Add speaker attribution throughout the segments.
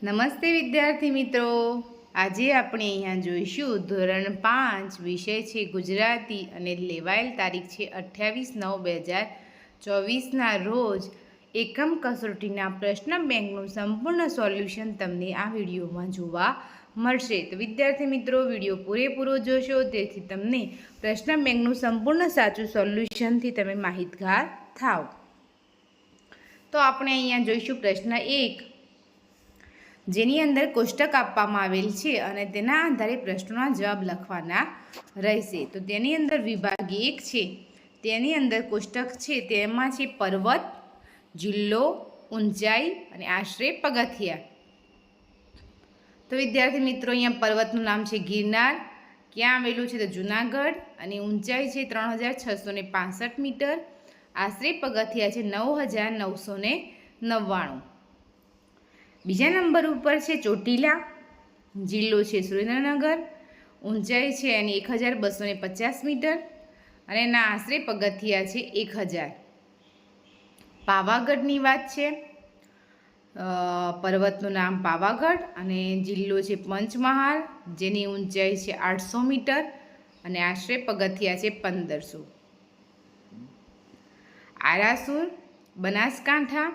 Speaker 1: નમસ્તે વિદ્યાર્થી મિત્રો, આજે આપણે અહીંયા જોઈશું ધોરણ 5 વિષય છે ગુજરાતી અને લેવાયેલ તારીખ છે 28/9/2024ના રોજ એકમ કસોટીના પ્રશ્ન બેંકનું સંપૂર્ણ સોલ્યુશન તમને આ વિડીયોમાં જોવા મળશે। તો વિદ્યાર્થી મિત્રો, વિડીયો પૂરેપૂરો જોશો તેથી તમને પ્રશ્ન બેંકનું સંપૂર્ણ સાચું સોલ્યુશનથી તમે માહિતગાર થાઓ। તો આપણે અહીંયા જોઈશું પ્રશ્ન 1, જેની અંદર કોષ્ટક આપવામાં આવેલ છે અને તેના આધારે પ્રશ્નોના જવાબ લખવાના રહેશે। તો તેની અંદર વિભાગ 1 છે, તેની અંદર કોષ્ટક છે તેમાં છે પર્વત, જિલ્લો, ઊંચાઈ અને આશરે પગથિયા। તો વિદ્યાર્થી મિત્રો, અહીંયા પર્વતનું નામ છે ગિરનાર, ક્યાં આવેલું છે તો જુનાગઢ, અને ઊંચાઈ છે 3665 મીટર, આશરે પગથિયા છે 9999। બીજા નંબર ઉપર છે ચોટીલા, જિલ્લો છે સુરેન્દ્રનગર, ઊંચાઈ છે એની 1250 મીટર અને એના આશરે પગથિયા છે 1000। પાવાગઢની વાત છે, પર્વતનું નામ પાવાગઢ અને જિલ્લો છે પંચમહાલ, જેની ઊંચાઈ છે 800 મીટર અને આશરે પગથિયા છે 1500। આરાસુર, બનાસકાંઠા,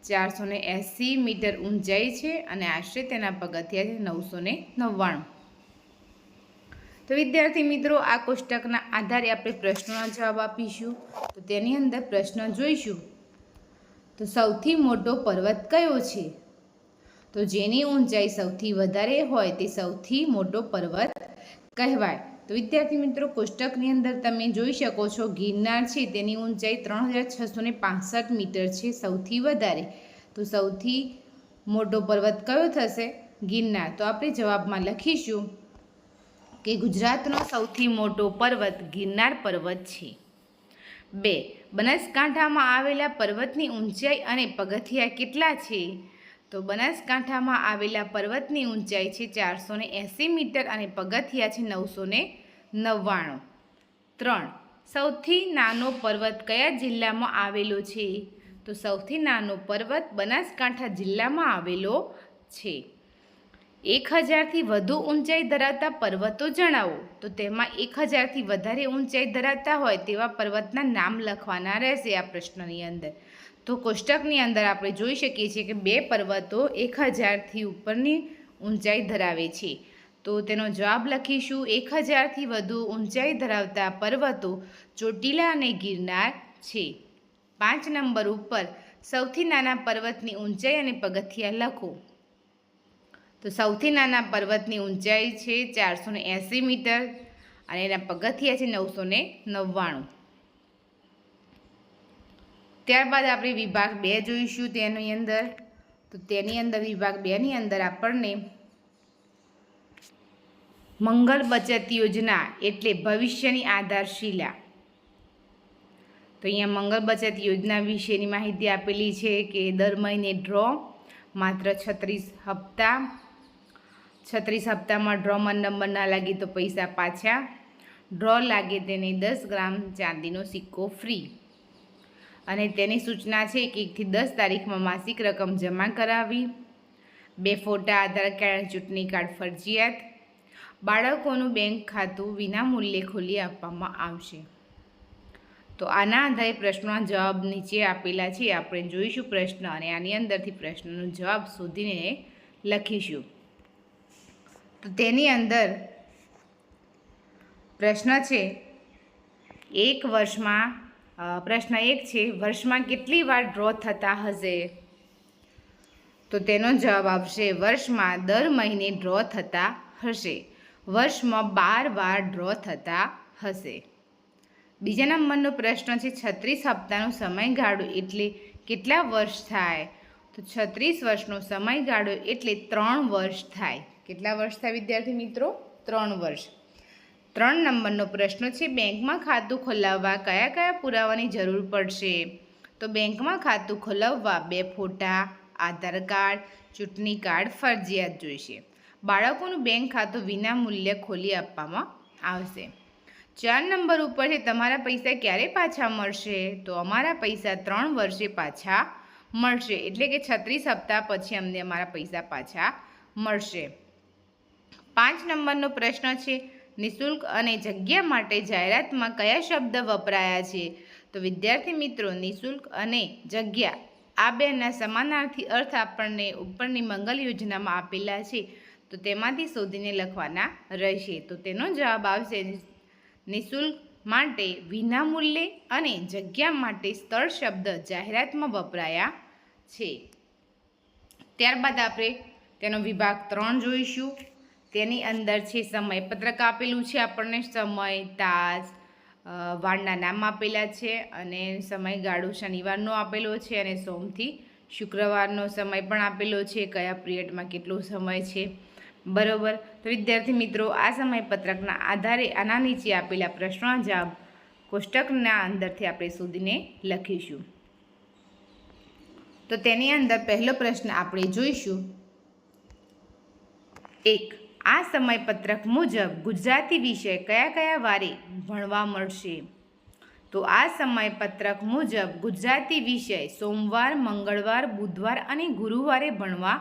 Speaker 1: 480 મીટર ઊંચાઈ છે અને આશરે તેના પગથિયા છે 999। તો વિદ્યાર્થી મિત્રો, આ કોષ્ટકના આધારે આપણે પ્રશ્નોના જવાબ આપીશું। તો તેની અંદર પ્રશ્ન જોઈશું તો સૌથી મોટો પર્વત કયો છે? તો જેની ઊંચાઈ સૌથી વધારે હોય તે સૌથી મોટો પર્વત કહેવાય। તો વિદ્યાર્થી મિત્રો, કોષ્ટકની અંદર તમે જોઈ શકો છો ગિરનાર છે તેની ઊંચાઈ 3665 મીટર છે, સૌથી વધારે। તો સૌથી મોટો પર્વત કયો થશે? ગિરનાર। તો આપણે જવાબમાં લખીશું કે ગુજરાતનો સૌથી મોટો પર્વત ગિરનાર પર્વત છે। 2, બનાસકાંઠામાં આવેલા પર્વતની ઊંચાઈ અને પગથિયા કેટલા છે? તો બનાસકાંઠામાં આવેલા પર્વતની ઊંચાઈ છે 480 મીટર અને પગથિયા છે 999। 3, સૌથી નાનો પર્વત કયા જિલ્લામાં આવેલો છે? તો સૌથી નાનો પર્વત બનાસકાંઠા જિલ્લામાં આવેલો છે। 1000થી વધુ ઊંચાઈ ધરાવતા પર્વતો જણાવો। તો તેમાં 1000થી વધારે ઊંચાઈ ધરાવતા હોય તેવા પર્વતના નામ લખવાના રહેશે આ પ્રશ્નની અંદર। તો કોષ્ટકની અંદર આપણે જોઈ શકીએ છીએ કે 2 પર્વતો 1000થી ઉપરની ઊંચાઈ ધરાવે છે। તો તેનો જવાબ લખીશું, 1000થી વધુ ઊંચાઈ ધરાવતા પર્વતો ચોટીલા અને ગિરનાર છે। 5 નંબર ઉપર સૌથી નાના પર્વતની ઊંચાઈ અને પગથિયા લખો। તો સૌથી નાના પર્વતની ઊંચાઈ છે 480 મીટર અને એના પગથિયા છે 999। ત્યારબાદ આપણે વિભાગ 2 જોઈશું તેની અંદર। તો તેની અંદર વિભાગ 2ની અંદર આપણને મંગલ બચત યોજના એટલે ભવિષ્યની આધારશિલા। તો અહીંયા મંગલ બચત યોજના વિશેની માહિતી આપેલી છે કે દર મહિને ડ્રો, માત્ર 36 હપ્તામાં ડ્રોમાં નંબર ના લાગે તો પૈસા પાછા, ડ્રો લાગે તેને 10 ગ્રામ ચાંદીનો સિક્કો ફ્રી, અને તેની સૂચના છે કે 1 થી 10 તારીખમાં માસિક રકમ જમા કરાવી, 2 ફોટા, આધાર કાર્ડ, ચૂંટણી કાર્ડ ફરજિયાત, બાળકોનું બેંક ખાતું વિનામૂલ્યે ખોલી આપવામાં આવશે। તો આના આધારે પ્રશ્નોના જવાબ નીચે આપેલા છે, આપણે જોઈશું પ્રશ્ન અને આની અંદરથી પ્રશ્નનો જવાબ શોધીને લખીશું। તો તેની અંદર પ્રશ્ન છે પ્રશ્ન 1 છે, વર્ષમાં કેટલી વાર ડ્રો થતા હશે? તો તેનો જવાબ આવશે વર્ષમાં દર મહિને ડ્રો થતા હશે, વર્ષમાં 12 વાર ડ્રો થતા હશે। બીજા નંબરનો પ્રશ્ન છે 36 હપ્તાનો સમયગાળો એટલે કેટલા વર્ષ થાય? તો 36 વર્ષનો સમયગાળો એટલે 3 વર્ષ થાય। કેટલા વર્ષ થાય વિદ્યાર્થી મિત્રો? 3 વર્ષ। 3 નંબરનો પ્રશ્ન છે બેંકમાં ખાતું ખોલાવવા કયા કયા પુરાવાની જરૂર પડશે? તો બેંકમાં ખાતું ખોલાવવા 2 ફોટા, આધાર કાર્ડ, ચૂંટણી કાર્ડ ફરજિયાત જોઈશે। બાળકોનું બેંક ખાતું વિનામૂલ્યે ખોલી આપવામાં આવશે। 4 નંબર ઉપર છે તમારા પૈસા ક્યારે પાછા મળશે? તો અમારા પૈસા 3 વર્ષે પાછા મળશે, એટલે કે 36 હપ્તા પછી અમને અમારા પૈસા પાછા મળશે. 5 નંબરનો પ્રશ્ન છે, નિઃશુલ્ક અને જગ્યા માટે જાહેરાતમાં કયા શબ્દ વપરાયા છે? તો વિદ્યાર્થી મિત્રો, નિઃશુલ્ક અને જગ્યા આ બેના સમાનાર્થી અર્થ આપણને ઉપરની મંગલ યોજનામાં આપેલા છે, તો તેમાંથી શોધીને લખવાના રહેશે. તો તેનો જવાબ આવશે નિઃશુલ્ક માટે વિનામૂલ્યે અને જગ્યા માટે સ્થળ શબ્દ જાહેરાતમાં વપરાયા છે. ત્યારબાદ આપણે તેનો વિભાગ 3 જોઈશું. તેની અંદર છે સમયપત્રક આપેલું છે આપણને, સમય, તાસ, વારના નામ આપેલા છે અને સમયગાળો શનિવારનો આપેલો છે અને સોમથી શુક્રવારનો સમય પણ આપેલો છે, કયા પિરિયડમાં કેટલો સમય છે. બરાબર. તો વિદ્યાર્થી મિત્રો, આ સમયપત્રકના આધારે આના નીચે આપેલા પ્રશ્નોના જવાબ કોષ્ટકના અંદરથી આપણે શોધીને લખીશું. તો તેની અંદર પહેલો પ્રશ્ન આપણે જોઈશું. 1. આ સમયપત્રક મુજબ ગુજરાતી વિષય કયા કયા વારે ભણવા મળશે? તો આ સમયપત્રક મુજબ ગુજરાતી વિષય સોમવાર, મંગળવાર, બુધવાર અને ગુરુવારે ભણવા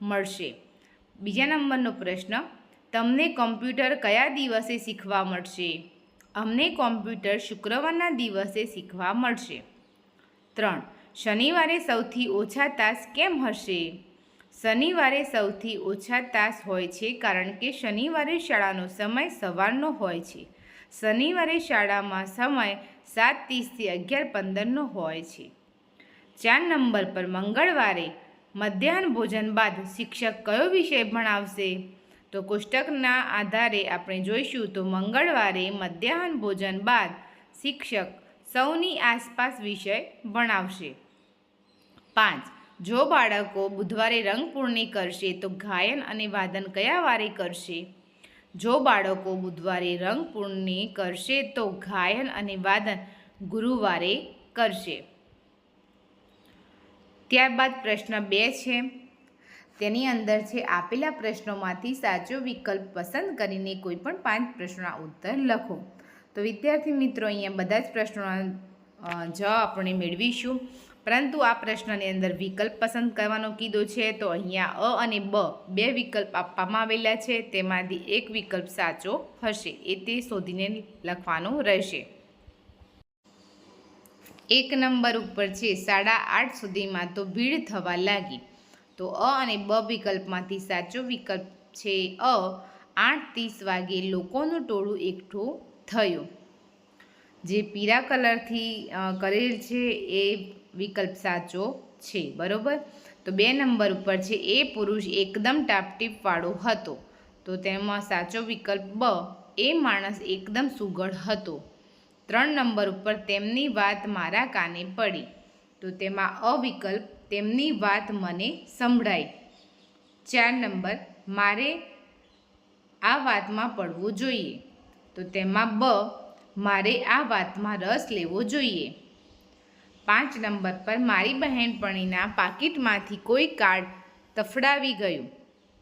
Speaker 1: મળશે. બીજા નંબરનો પ્રશ્ન, તમને કોમ્પ્યુટર કયા દિવસે શીખવા મળશે? અમને કોમ્પ્યુટર શુક્રવારના દિવસે શીખવા મળશે. 3. શનિવારે સૌથી ઓછા તાસ કેમ હશે? શનિવારે સૌથી ઓછા તાસ હોય છે કારણ કે શનિવારે શાળાનો સમય સવારનો હોય છે. શનિવારે શાળામાં સમય 7:30 થી 11:15 હોય છે. 4 નંબર પર મંગળવારે મધ્યાહન ભોજન બાદ શિક્ષક કયો વિષય ભણાવશે? તો કોષ્ટકના આધારે આપણે જોઈશું. તો મંગળવારે મધ્યાહન ભોજન બાદ શિક્ષક સૌની આસપાસ વિષય ભણાવશે. 5. જો બાળકો બુધવારે રંગપૂર્ણિ કરશે તો ગાયન અને વાદન કયા વારે કરશે? જો બાળકો બુધવારે રંગપૂર્ણિ કરશે તો ગાયન અને વાદન ગુરુવારે કરશે. ત્યારબાદ પ્રશ્ન 2 છે. તેની અંદર છે આપેલા પ્રશ્નોમાંથી સાચો વિકલ્પ પસંદ કરીને કોઈ પણ 5 પ્રશ્નોના ઉત્તર લખો. તો વિદ્યાર્થી મિત્રો, અહીંયા બધા જ પ્રશ્નોના જવાબ આપણે મેળવીશું, પરંતુ આ પ્રશ્નની અંદર વિકલ્પ પસંદ કરવાનો કીધો છે. તો અહીંયા અ અને બ 2 વિકલ્પ આપવામાં આવેલા છે, તેમાંથી એક વિકલ્પ સાચો હશે, એ તે શોધીને લખવાનું રહેશે. 1 નંબર ઉપર છે 8:30 સુધીમાં તો ભીડ થવા લાગી. તો અ અને બ વિકલ્પમાંથી સાચો વિકલ્પ છે અ. 8:30 વાગે લોકોનું ટોળું એકઠું થયું. જે પીળા કલરથી કરેલ છે એ વિકલ્પ સાચો છે. બરાબર. તો 2 નંબર ઉપર છે એ પુરુષ એકદમ ટાપટીપવાળો હતો. તો તેમાં સાચો વિકલ્પ બ. એ માણસ એકદમ સુઘડ હતો. 3 નંબર ઉપર તેમની વાત મારા કાને પડી. તો તેમાં અ વિકલ્પ તેમની વાત મને સંભળાઈ. 4 નંબર મારે આ વાતમાં પડવું જોઈએ. તો તેમાં બ. મારે આ વાતમાં રસ લેવો જોઈએ. 5 નંબર પર મારી બહેનપણીના પાકીટમાંથી કોઈ કાર્ડ તફડાવી ગયું.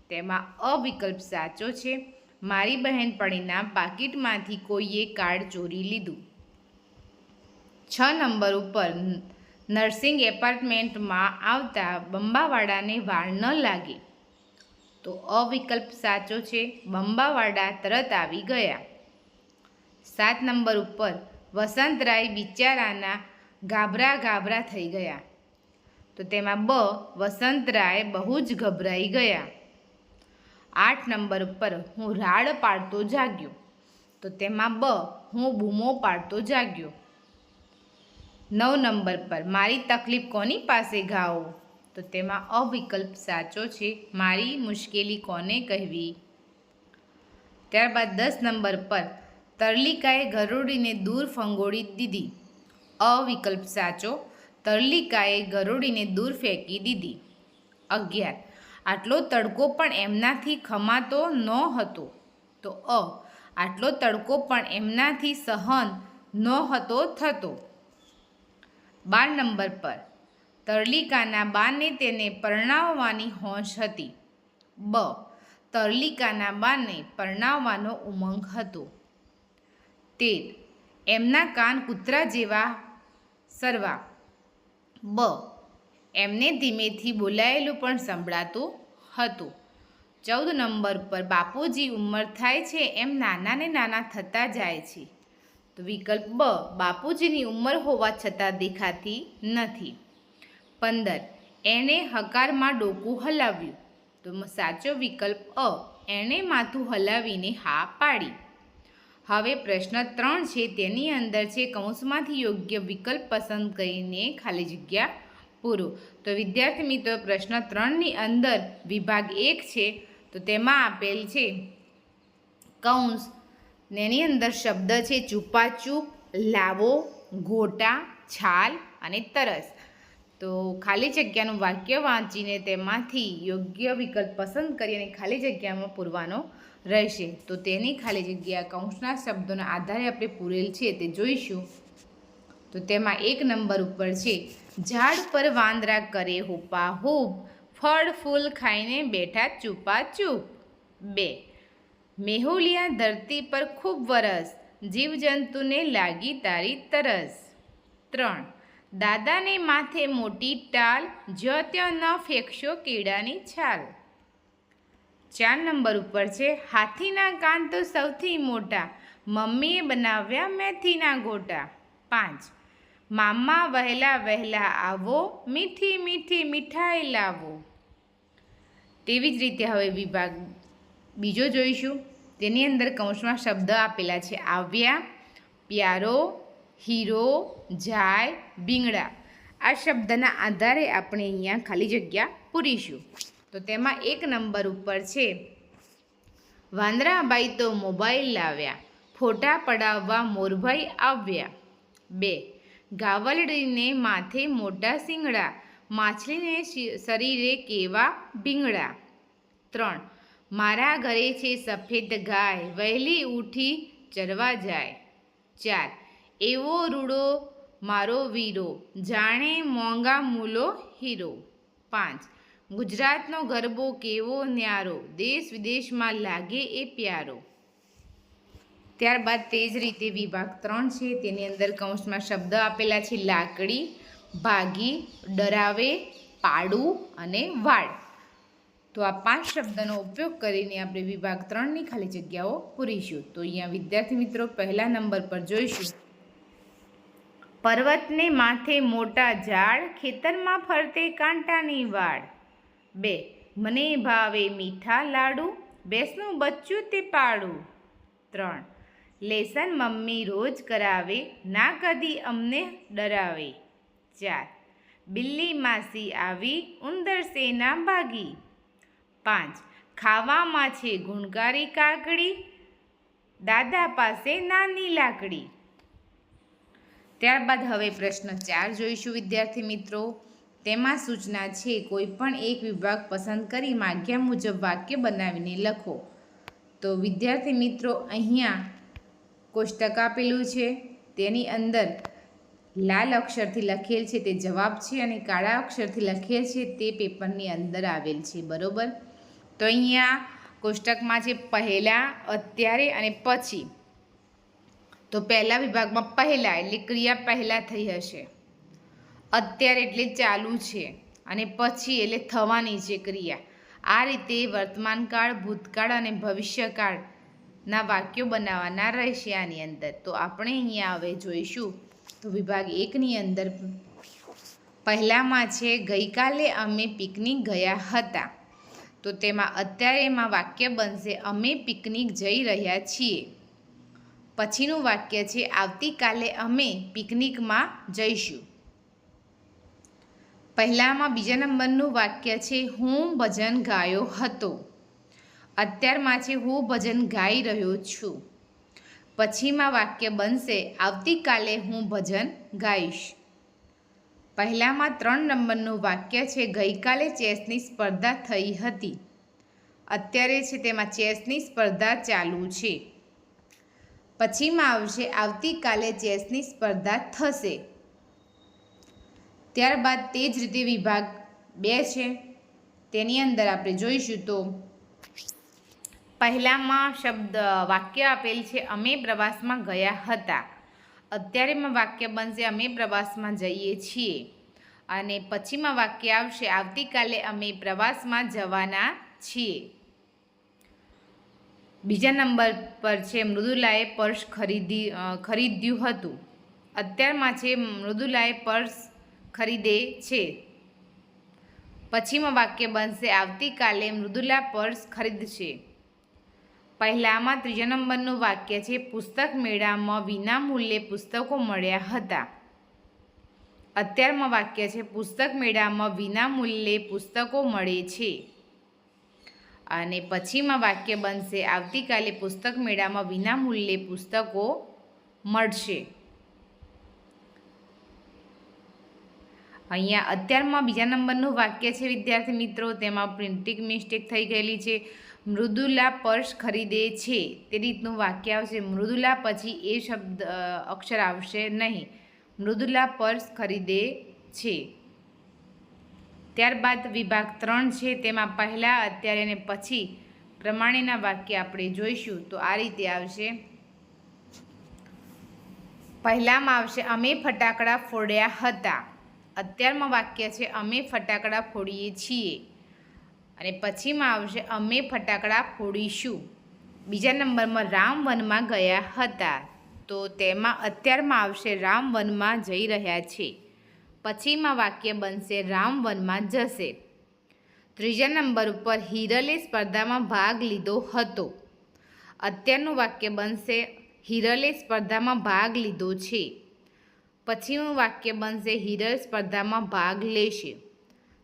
Speaker 1: તેમાં અ વિકલ્પ સાચો છે. મારી બહેનપણીના પાકીટમાંથી કોઈએ કાર્ડ ચોરી લીધું. 6 નંબર ઉપર નર્સિંગ એપાર્ટમેન્ટમાં આવતા બંબાવાળાને વાળ ન લાગે. તો અ વિકલ્પ સાચો છે. બંબાવાળા તરત આવી ગયા. 7 નંબર ઉપર વસંતરાય બિચારાના ગાભરા થઈ ગયા. તો તેમાં બ. વસંતરાય બહુ જ ગભરાઈ ગયા. 8 નંબર ઉપર હું રાડ પાડતો જાગ્યો. તો તેમાં બ. હું બૂમો પાડતો જાગ્યો. 9 નંબર પર મારી તકલીફ કોની પાસે ગાઓ. તો તેમાં અ વિકલ્પ સાચો છે. મારી મુશ્કેલી કોને કહેવી. ત્યારબાદ 10 નંબર પર તરલિકાએ ગરોળીને દૂર ફંગોળી દીધી. અ વિકલ્પ સાચો. તરલિકાએ ગરોળીને દૂર ફેંકી દીધી. 11 આટલો તડકો પણ એમનાથી ખમાતો ન હતો. તો અ. આટલો તડકો પણ એમનાથી સહન નહોતો થતો. 12 નંબર પર તરલિકાના બાને તેને પરણાવવાની હોશ હતી. બ. તરલિકાના બાને પરણાવવાનો ઉમંગ હતો. 13. એમના કાન કૂતરા જેવા સરવા. બ. એમને ધીમેથી બોલાયેલું પણ સંભળાતું હતું. 14 નંબર પર બાપુજી ઉંમર થાય છે એમ નાના ને નાના થતા જાય છે. તો વિકલ્પ બ. બાપુજીની ઉંમર હોવા છતાં દેખાતી નથી. 15. એણે હકારમાં ડોકું હલાવ્યું. તો સાચો વિકલ્પ અ. એણે માથું હલાવીને હા પાડી. હવે પ્રશ્ન 3 છે, તેની અંદર છે કૌંસમાંથી યોગ્ય વિકલ્પ પસંદ કરીને ખાલી જગ્યા પૂરો. તો વિદ્યાર્થી મિત્રો, પ્રશ્ન 3ની અંદર વિભાગ 1 છે, તો તેમાં આપેલ છે કૌંસ, એની અંદર શબ્દ છે ચૂપાચૂપ, લાવો, ગોટા, છાલ અને તરસ. તો ખાલી જગ્યાનું વાક્ય વાંચીને તેમાંથી યોગ્ય વિકલ્પ પસંદ કરી અને ખાલી જગ્યામાં પૂરવાનો રહેશે. તો તેની ખાલી જગ્યા કૌંસના શબ્દોના આધારે આપણે પૂરેલ છે તે જોઈશું. તો તેમાં 1 નંબર ઉપર છે ઝાડ પર વાંદરા કરે હુપા હૂપ, ફળ ફૂલ ખાઈને બેઠા ચૂપાચૂપ. 2. મેહુલિયા ધરતી પર ખૂબ વરસ, જીવજંતુને લાગી તારી તરસ. 3. દાદાને માથે મોટી ટાલ, જ્યાં ત્યાં ન ફેંકશો કેળાની છાલ. 4 નંબર ઉપર છે હાથીના કાન તો સૌથી મોટા, મમ્મીએ બનાવ્યા મેથીના ગોટા. 5. મામા વહેલા વહેલા આવો, મીઠી મીઠી મીઠાઈ લાવો. તેવી જ રીતે હવે વિભાગ બીજો જોઈશું. તેની અંદર કૌંસમાં શબ્દ આપેલા છે આવ્યા, પ્યારો, હીરો, જાય, ભીંગડા. આ શબ્દના આધારે આપણે અહીંયા ખાલી જગ્યા પૂરીશું. તો તેમાં 1 નંબર ઉપર છે વાંદરાભાઈ તો મોબાઈલ લાવ્યા, ફોટા પડાવવા મોરભાઈ આવ્યા. 2. ગાવલડીને માથે મોટા શિંગડા, માછલીને શરીરે કેવા ભીંગડા. 3. મારા ઘરે છે સફેદ ગાય, વહેલી ઉઠી ચરવા જાય. 4. એવો રૂડો મારો વીરો, જાણે મોંઘા મૂલો હીરો. 5. ગુજરાતનો ગરબો કેવો ન્યારો, દેશ વિદેશમાં લાગે એ પ્યારો. ત્યારબાદ તે જ રીતે વિભાગ 3 છે, તેની અંદર કૌંસમાં શબ્દ આપેલા છે લાકડી, ભાગી, ડરાવે, પાડું અને વાડ. તો આ 5 શબ્દનો ઉપયોગ કરીને આપણે વિભાગ 3ની ખાલી જગ્યાઓ પૂરીશું. તો અહીંયા વિદ્યાર્થી મિત્રો પહેલા નંબર પર જોઈશું પર્વતને માથે મોટા ઝાડ, ખેતરમાં ફરતે કાંટાની વાડ. 2. મને ભાવે મીઠા લાડુ, ભેંસનું બચ્ચું તે પાડું. 3. લેસન મમ્મી રોજ કરાવે, ના કદી અમને ડરાવે. 4. બિલ્લી માસી આવી, ઉંદર સેના ભાગી. 5. ખાવામાં છે ગુણકારી કાકડી, દાદા પાસે નાની લાકડી. ત્યારબાદ હવે પ્રશ્ન 4 જોઈશું વિદ્યાર્થી મિત્રો. તેમાં સૂચના છે કોઈ પણ એક વિભાગ પસંદ કરી માગ્યા મુજબ વાક્ય બનાવીને લખો. તો વિદ્યાર્થી મિત્રો, અહીંયા કોષ્ટક આપેલું છે, તેની અંદર લાલ અક્ષરથી લખેલ છે તે જવાબ છે અને કાળા અક્ષરથી લખેલ છે તે પેપરની અંદર આવેલ છે. બરાબર. તો અહીંયા કોષ્ટકમાં છે પહેલાં, અત્યારે અને પછી. તો પહેલા વિભાગમાં પહેલાં એટલે ક્રિયા પહેલાં થઈ હશે, અત્યારે એટલે ચાલુ છે અને પછી એટલે થવાની છે ક્રિયા. આ રીતે વર્તમાનકાળ, ભૂતકાળ અને ભવિષ્યકાળના વાક્યો બનાવવાના રહેશે આની અંદર. તો આપણે અહીંયા હવે જોઈશું. તો વિભાગ 1ની અંદર પહેલામાં છે ગઈકાલે અમે પિકનિક ગયા હતા. તો તેમાં અત્યારેમાં વાક્ય બનશે અમે પિકનિક જઈ રહ્યા છીએ. પછીનું વાક્ય છે આવતીકાલે અમે પિકનિકમાં જઈશું. પહેલામાં બીજા નંબરનું વાક્ય છે હું ભજન ગાયો હતો. અત્યારમાં છે હું ભજન ગાઈ રહ્યો છું. પછીમાં વાક્ય બનશે આવતીકાલે હું ભજન ગાઈશ. પહેલામાં 3 નંબરનું વાક્ય છે ગઈકાલે ચેસની સ્પર્ધા થઈ હતી. અત્યારે છે તેમાં ચેસની સ્પર્ધા ચાલુ છે. પછીમાં આવશે આવતીકાલે ચેસની સ્પર્ધા થશે. ત્યારબાદ તે જ રીતે વિભાગ 2 છે, તેની અંદર આપણે જોઈશું. તો પહેલામાં શબ્દ વાક્ય આપેલ છે અમે પ્રવાસમાં ગયા હતા. અત્યારેમાં વાક્ય બનશે અમે પ્રવાસમાં જઈએ છીએ. અને પછીમાં વાક્ય આવશે આવતીકાલે અમે પ્રવાસમાં જવાના છીએ. બીજા નંબર પર છે મૃદુલાએ પર્સ ખરીદ્યું હતું. અત્યારમાં છે મૃદુલાએ પર્સ ખરીદે છે. પછીમાં વાક્ય બનશે આવતીકાલે મૃદુલા પર્સ ખરીદશે. પહેલામાં ત્રીજા નંબરનું વાક્ય છે પુસ્તક મેળામાં વિનામૂલ્યે પુસ્તકો મળ્યા હતા. અત્યારમાં વાક્ય છે પુસ્તક મેળામાં વિનામૂલ્યે પુસ્તકો મળે છે. અને પછીમાં વાક્ય બનશે આવતીકાલે પુસ્તક મેળામાં વિનામૂલ્યે પુસ્તકો મળશે. અહીંયા અત્યારમાં બીજા નંબરનું વાક્ય છે વિદ્યાર્થી મિત્રો, તેમાં પ્રિન્ટિંગ મિસ્ટેક થઈ ગયેલી છે. મૃદુલા પર્સ ખરીદે છે તે રીતનું વાક્ય આવશે. મૃદુલા પછી એ શબ્દ અક્ષર આવશે નહીં. મૃદુલા પર્સ ખરીદે છે. ત્યારબાદ વિભાગ 3 છે, તેમાં પહેલાં, અત્યારે અને પછી પ્રમાણેના વાક્ય આપણે જોઈશું. તો આ રીતે આવશે. પહેલામાં આવશે અમે ફટાકડા ફોડ્યા હતા. અત્યારમાં વાક્ય છે અમે ફટાકડા ફોડીએ છીએ. અને પછીમાં આવશે અમે ફટાકડા ફોડીશું. બીજા નંબરમાં રામ વનમાં ગયા હતા. તો તેમાં અત્યારમાં આવશે રામ વનમાં જઈ રહ્યા છે. પછીમાં વાક્ય બનશે રામ વનમાં જશે. ત્રીજા નંબર ઉપર હિરલે સ્પર્ધામાં ભાગ લીધો હતો. અત્યારનું વાક્ય બનશે હિરલે સ્પર્ધામાં ભાગ લીધો છે. પછીનું વાક્ય બનશે હિરલ સ્પર્ધામાં ભાગ લેશે.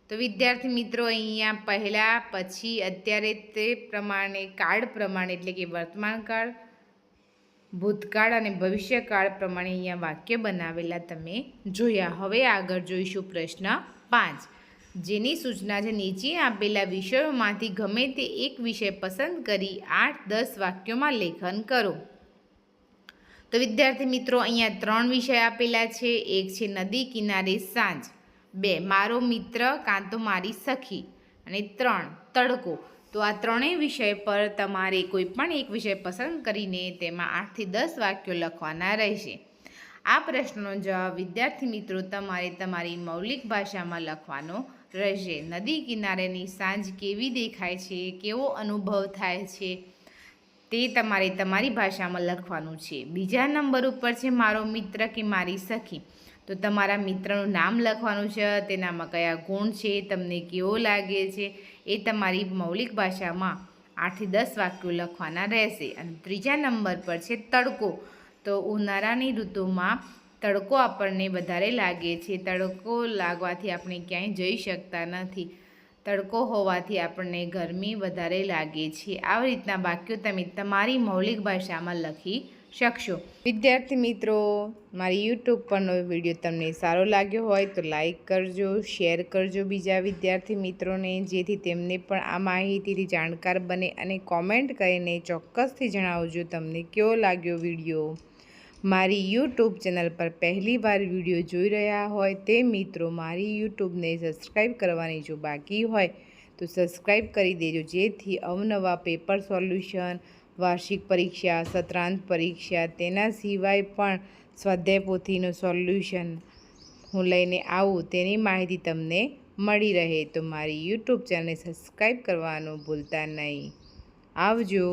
Speaker 1: તો વિદ્યાર્થી મિત્રો અહીંયા પહેલાં, પછી, અત્યારે તે પ્રમાણે કાળ પ્રમાણે એટલે કે વર્તમાનકાળ, ભૂતકાળ અને ભવિષ્યકાળ પ્રમાણે અહીંયા વાક્ય બનાવેલા તમે જોયા. હવે આગળ જોઈશું પ્રશ્ન 5, જેની સૂચના છે નીચે આપેલા વિષયોમાંથી ગમે તે એક વિષય પસંદ કરી 8-10 વાક્યોમાં લેખન કરો. તો વિદ્યાર્થી મિત્રો અહીંયા 3 વિષય આપેલા છે. એક છે નદી કિનારે સાંજ, 2 મારો મિત્ર કાં તો મારી સખી, અને 3 તડકો. તો આ ત્રણેય વિષય પર તમારે કોઈ પણ એક વિષય પસંદ કરીને તેમાં 8-10 વાક્યો લખવાના રહેશે. આ પ્રશ્નનો જવાબ વિદ્યાર્થી મિત્રો તમારે તમારી મૌલિક ભાષામાં લખવાનો રહેશે. નદી કિનારેની સાંજ કેવી દેખાય છે, કેવો અનુભવ થાય છે, તે તમારે તમારી ભાષામાં લખવાનું છે. બીજા નંબર ઉપર છે મારો મિત્ર કે મારી સખી. તો તમારા મિત્રનું નામ લખવાનું છે, તેનામાં કયા ગુણ છે, તમને કેવો લાગે છે, એ તમારી મૌલિક ભાષામાં 8-10 વાક્યો લખવાના રહેશે. અને ત્રીજા નંબર પર છે તડકો. તો ઉનાળાની ઋતુમાં તડકો આપણને વધારે લાગે છે. તડકો લાગવાથી આપણે ક્યાંય જઈ શકતા નથી. તડકો હોવાથી આપણને ગરમી વધારે લાગે છે. આવી રીતના વાક્યો તમે તમારી મૌલિક ભાષામાં લખી શકશો. વિદ્યાર્થી મિત્રો, મારી યુટ્યુબ પરનો વિડીયો તમને સારો લાગ્યો હોય તો લાઈક કરજો, શેર કરજો બીજા વિદ્યાર્થી મિત્રોને, જેથી તેમને પણ આ માહિતીથી જાણકાર બને. અને કોમેન્ટ કરીને ચોક્કસથી જણાવજો તમને કેવો લાગ્યો વિડીયો. મારી યુટ્યુબ ચેનલ પર પહેલીવાર વિડીયો જોઈ રહ્યા હોય તે મિત્રો મારી યુટ્યુબને સબસ્ક્રાઈબ કરવાની જો બાકી હોય તો સબસ્ક્રાઈબ કરી દેજો, જેથી અવનવા પેપર સોલ્યુશન, વાર્ષિક પરીક્ષા, સત્રાંત પરીક્ષા, તેના સિવાય પણ સ્વાધ્યાય પોથીનું સોલ્યુશન હું લઈને આવું તેની માહિતી તમને મળી રહે. તો મારી યુટ્યુબ ચેનલને સબસ્ક્રાઈબ કરવાનું ભૂલતા નહીં. આવજો.